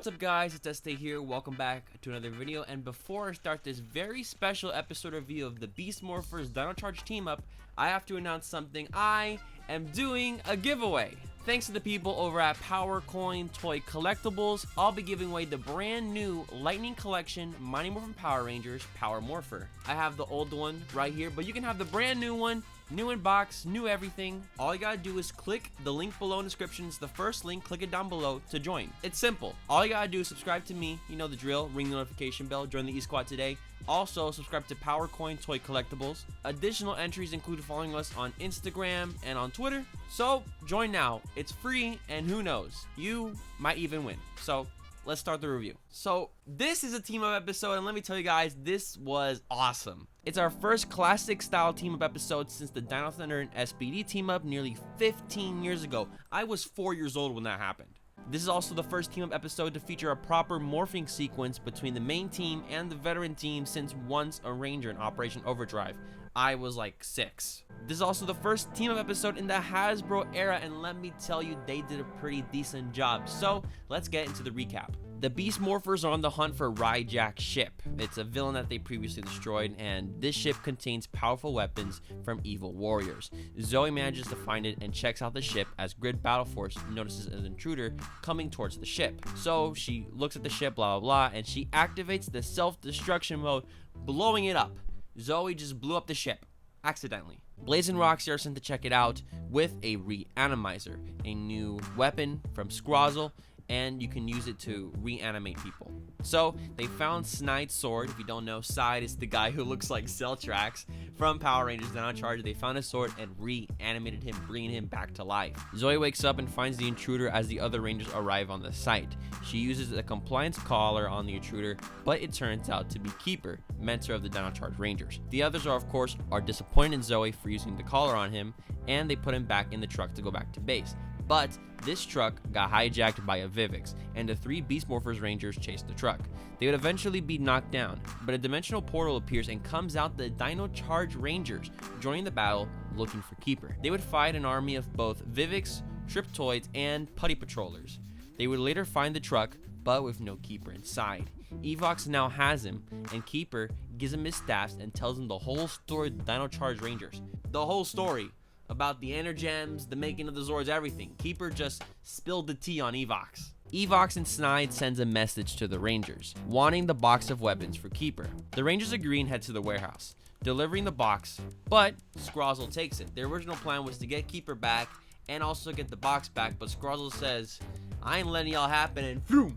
What's up guys, it's Este here, welcome back to another video, and before I start this very special episode review of the Beast Morphers Dino Charge team up, I have to announce something. I am doing a giveaway. Thanks to the people over at Power Coin Toy Collectibles, I'll be giving away the brand new Lightning Collection Mighty Morphin Power Rangers Power Morpher. I have the old one right here, but you can have the brand new one. New in box, new everything. All you gotta do is click the link below in the description. It's the first link, click it down below to join. It's simple. All you gotta do is subscribe to me, you know the drill, ring the notification bell, join the E-Squad today. Also, subscribe to Power Coin Toy Collectibles. Additional entries include following us on Instagram and on Twitter. So, join now. It's free, and who knows, you might even win. So, let's start the review. So, this is a team-up episode, and let me tell you guys, this was awesome. It's our first classic-style team-up episode since the Dino Thunder and SPD team-up nearly 15 years ago. I was 4 years old when that happened. This is also the first team-up episode to feature a proper morphing sequence between the main team and the veteran team since once a Ranger in Operation Overdrive. I was like 6. This is also the first team-up episode in the Hasbro era, and let me tell you, they did a pretty decent job. So, let's get into the recap. The Beast Morphers are on the hunt for Ryjack's ship. It's a villain that they previously destroyed, and this ship contains powerful weapons from evil warriors. Zoe manages to find it and checks out the ship as Grid Battle Force notices an intruder coming towards the ship. So she looks at the ship, blah blah blah, and she activates the self-destruction mode, blowing it up. Zoe just blew up the ship, accidentally. Blaze and Roxy are sent to check it out with a Reanimizer, a new weapon from Scrozzle, and you can use it to reanimate people. So, they found Snide's sword. If you don't know, Side is the guy who looks like Celltrax from Power Rangers Dino Charge. They found his sword and reanimated him, bringing him back to life. Zoe wakes up and finds the intruder as the other Rangers arrive on the site. She uses a compliance collar on the intruder, but it turns out to be Keeper, mentor of the Dino Charge Rangers. The others are, of course, disappointed in Zoe for using the collar on him, and they put him back in the truck to go back to base. But this truck got hijacked by a Vivix, and the 3 Beast Morphers Rangers chased the truck. They would eventually be knocked down, but a dimensional portal appears and comes out the Dino Charge Rangers, joining the battle looking for Keeper. They would fight an army of both Vivix, Triptoids, and Putty Patrollers. They would later find the truck, but with no Keeper inside. Evox now has him, and Keeper gives him his staffs and tells him the whole story of the Dino Charge Rangers. The whole story. About the Energems, the making of the Zords, everything. Keeper just spilled the tea on Evox. Evox and Snide sends a message to the Rangers, wanting the box of weapons for Keeper. The Rangers agree and head to the warehouse, delivering the box, but Scrozzle takes it. Their original plan was to get Keeper back and also get the box back, but Scrozzle says, I ain't letting y'all happen, and phew,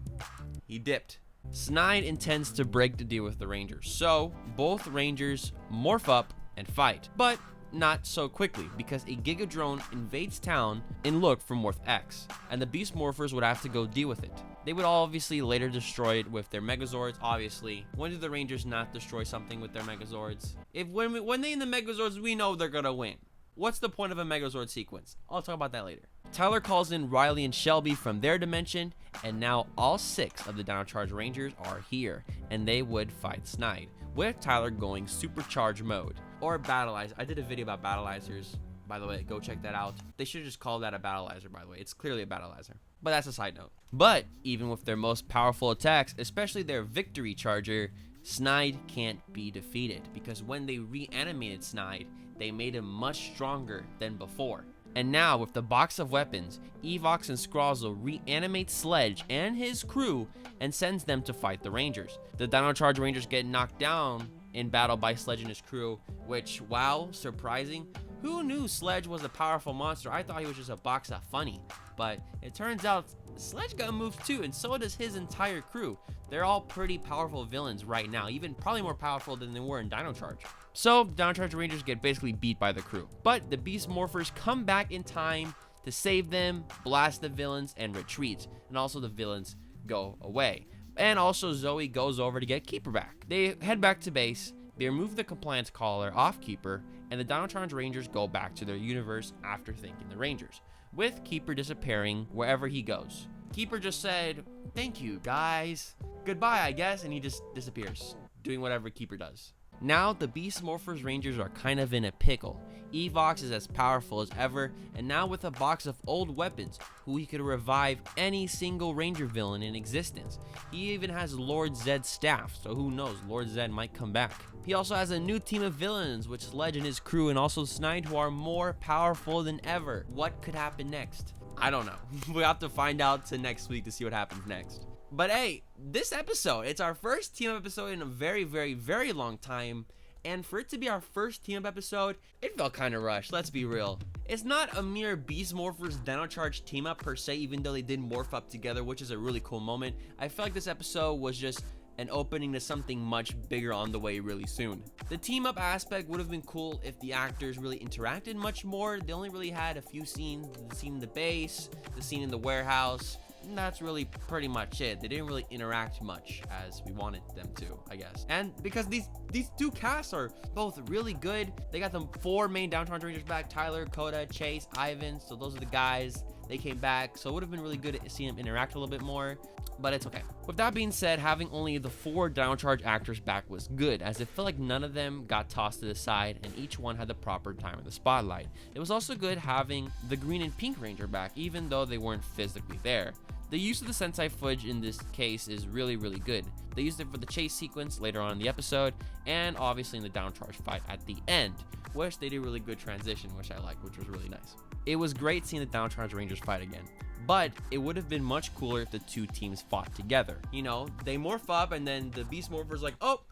he dipped. Snide intends to break the deal with the Rangers, so both Rangers morph up and fight, but not so quickly, because a Giga Drone invades town in look for Morph X, and the Beast Morphers would have to go deal with it. They would obviously later destroy it with their Megazords, obviously. When do the Rangers not destroy something with their Megazords? When they in the Megazords, we know they're gonna win. What's the point of a Megazord sequence? I'll talk about that later. Tyler calls in Riley and Shelby from their dimension, and now all 6 of the Dino Charge Rangers are here, and they would fight Snide, with Tyler going supercharge mode, or battleizer. I did a video about battleizers, by the way, go check that out. They should just call that a battleizer, by the way. It's clearly a battleizer, but that's a side note. But even with their most powerful attacks, especially their victory charger, Snide can't be defeated, because when they reanimated Snide, they made him much stronger than before. And now, with the box of weapons, Evox and Scrozzle reanimate Sledge and his crew and sends them to fight the Rangers. The Dino Charge Rangers get knocked down in battle by Sledge and his crew, which, wow, surprising. Who knew Sledge was a powerful monster? I thought he was just a box of funny. But it turns out Sledge got moved too, and so does his entire crew. They're all pretty powerful villains right now, even probably more powerful than they were in Dino Charge. So, Dino Charge Rangers get basically beat by the crew. But the Beast Morphers come back in time to save them, blast the villains, and retreat. And also the villains go away. And also Zoe goes over to get Keeper back. They head back to base, they remove the compliance collar off Keeper, and the Dino Charge Rangers go back to their universe after thanking the Rangers, with Keeper disappearing wherever he goes. Keeper just said, thank you guys, goodbye I guess, and he just disappears, doing whatever Keeper does. Now the Beast Morphers Rangers are kind of in a pickle. Evox is as powerful as ever, and now with a box of old weapons, who he could revive any single Ranger villain in existence. He even has Lord Zed's staff, so who knows, Lord Zed might come back. He also has a new team of villains, which is Sledge and his crew, and also Snide, who are more powerful than ever. What could happen next? I don't know. We'll have to find out to next week to see what happens next. But hey, this episode, it's our first team-up episode in a very, very, very long time. And for it to be our first team-up episode, it felt kind of rushed, let's be real. It's not a mere Beast Morphers Dino Charge team-up per se, even though they did morph up together, which is a really cool moment. I felt like this episode was just an opening to something much bigger on the way really soon. The team-up aspect would have been cool if the actors really interacted much more. They only really had a few scenes, the scene in the base, the scene in the warehouse. And that's really pretty much it. They didn't really interact much as we wanted them to, I guess. And because these two casts are both really good, they got the 4 main Dino Charge Rangers back: Tyler, Koda, Chase, Ivan. So those are the guys. They came back, so it would have been really good to see them interact a little bit more, but it's okay. With that being said, having only the 4 Dino Charge actors back was good, as it felt like none of them got tossed to the side and each one had the proper time in the spotlight. It was also good having the Green and Pink Ranger back, even though they weren't physically there. The use of the Sentai footage in this case is really, really good. They used it for the chase sequence later on in the episode, and obviously in the Dino Charge fight at the end, which they did a really good transition, which I liked, which was really nice. It was great seeing the Dino Charge Rangers fight again, but it would have been much cooler if the two teams fought together. You know, they morph up and then the Beast Morphers like, oh,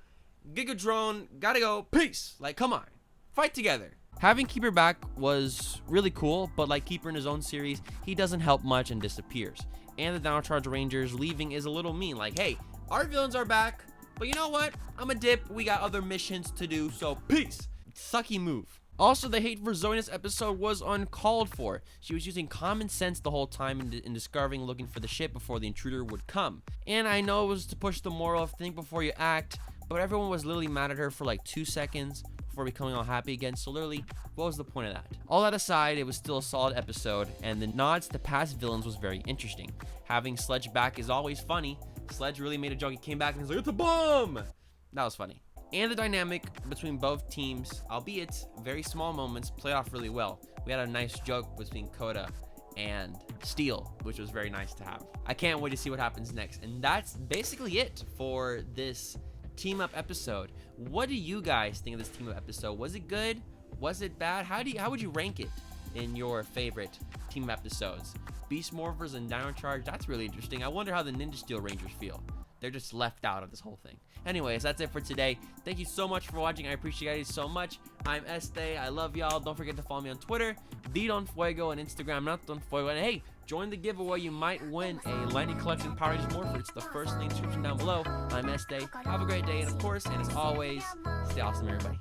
Giga Drone, gotta go, peace. Like, come on, fight together. Having Keeper back was really cool, but like Keeper in his own series, he doesn't help much and disappears. And the Dino Charge Rangers leaving is a little mean, like, hey, our villains are back, but you know what? I'm a dip, we got other missions to do, so peace. Sucky move. Also, the hate for Zoe in this episode was uncalled for. She was using common sense the whole time in discovering looking for the ship before the intruder would come. And I know it was to push the moral of think before you act, but everyone was literally mad at her for like 2 seconds before becoming all happy again, so literally, what was the point of that? All that aside, it was still a solid episode, and the nods to past villains was very interesting. Having Sledge back is always funny. Sledge really made a joke, he came back and he's like, it's a bomb! That was funny. And the dynamic between both teams, albeit very small moments, played off really well. We had a nice joke between Koda and Steel, which was very nice to have. I can't wait to see what happens next. And that's basically it for this team up episode. What do you guys think of this team up episode? Was it good? Was it bad? How would you rank it in your favorite team up episodes? Beast Morphers and Dino Charge, that's really interesting. I wonder how the Ninja Steel Rangers feel. They're just left out of this whole thing. Anyways, that's it for today. Thank you so much for watching. I appreciate you guys so much. I'm Este. I love y'all. Don't forget to follow me on Twitter, Don Fuego, and Instagram, not Don Fuego. And hey, join the giveaway. You might win a Lightning Collection Power Rangers Morphers. It's the first link description down below. I'm Este. Have a great day, and of course, and as always, stay awesome, everybody.